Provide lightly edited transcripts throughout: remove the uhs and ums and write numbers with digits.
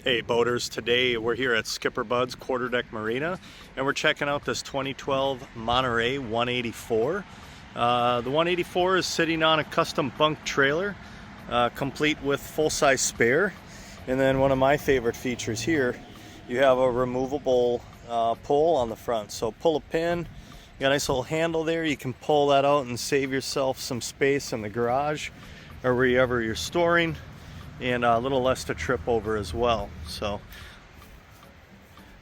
Hey boaters, today we're here at SkipperBud's quarterdeck marina and we're checking out this 2012 Monterey 184. The 184 is sitting on a custom bunk trailer complete with full-size spare, and then one of my favorite features here, you have a removable pole on the front. So pull a pin, you got a nice little handle there, you can pull that out and save yourself some space in the garage or wherever you're storing, and a little less to trip over as well. So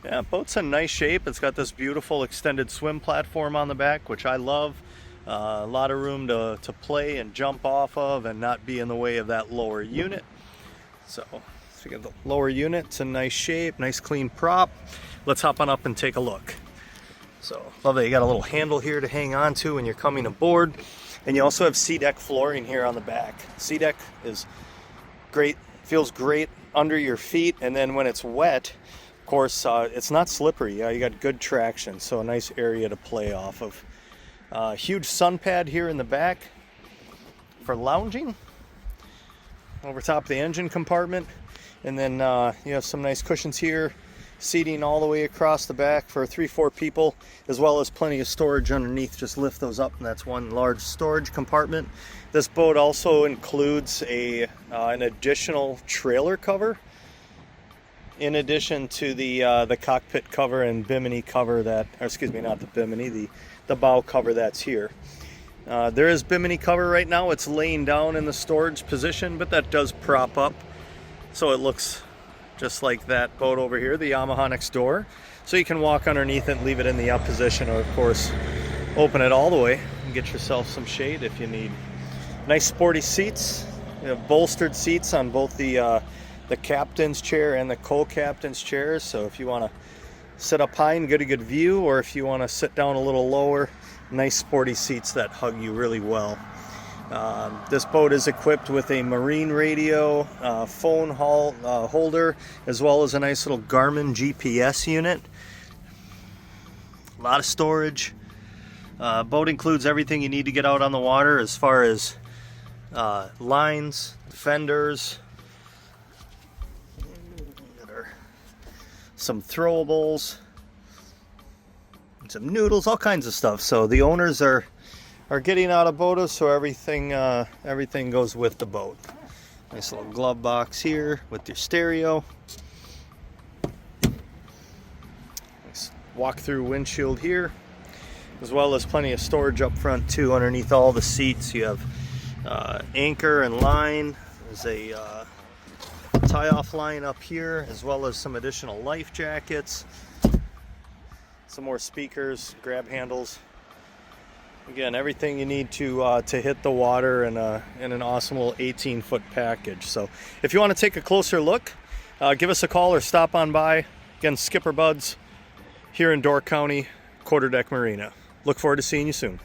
yeah, boat's in nice shape. It's got this beautiful extended swim platform on the back, which I love. A lot of room to play and jump off of and not be in the way of that lower unit. So you got the lower unit, it's in nice shape, nice clean prop. Let's hop on up and take a look. So love that you got a little handle here to hang on to when you're coming aboard, and you also have SeaDeck flooring here on the back. SeaDeck is great, feels great under your feet, and then when it's wet, of course, it's not slippery. You got good traction, so a nice area to play off of. Huge sun pad here in the back for lounging over top of the engine compartment, and then you have some nice cushions here, seating all the way across the back for 3-4 people, as well as plenty of storage underneath. Just lift those up and that's one large storage compartment. This boat also includes an additional trailer cover in addition to the cockpit cover and bimini cover that, or excuse me, not the bimini, the bow cover that's here. There is bimini cover right now. It's laying down in the storage position, but that does prop up, so it looks just like that boat over here, the Yamaha next door. So you can walk underneath it and leave it in the up position, or of course open it all the way and get yourself some shade if you need. Nice sporty seats. You have bolstered seats on both the captain's chair and the co-captain's chairs, so if you want to sit up high and get a good view, or if you want to sit down a little lower, nice sporty seats that hug you really well. This boat is equipped with a marine radio, phone holder, as well as a nice little Garmin GPS unit. A lot of storage. Boat includes everything you need to get out on the water, as far as lines, fenders, some throwables, some noodles, all kinds of stuff. So the owners are getting out of boats, so everything goes with the boat. Nice little glove box here with your stereo. Nice walk-through windshield here, as well as plenty of storage up front too. Underneath all the seats you have anchor and line. There's a tie-off line up here, as well as some additional life jackets, some more speakers, grab handles. Again, everything you need to hit the water in an awesome little 18-foot package. So if you want to take a closer look, give us a call or stop on by. Again, SkipperBud's here in Door County, Quarterdeck Marina. Look forward to seeing you soon.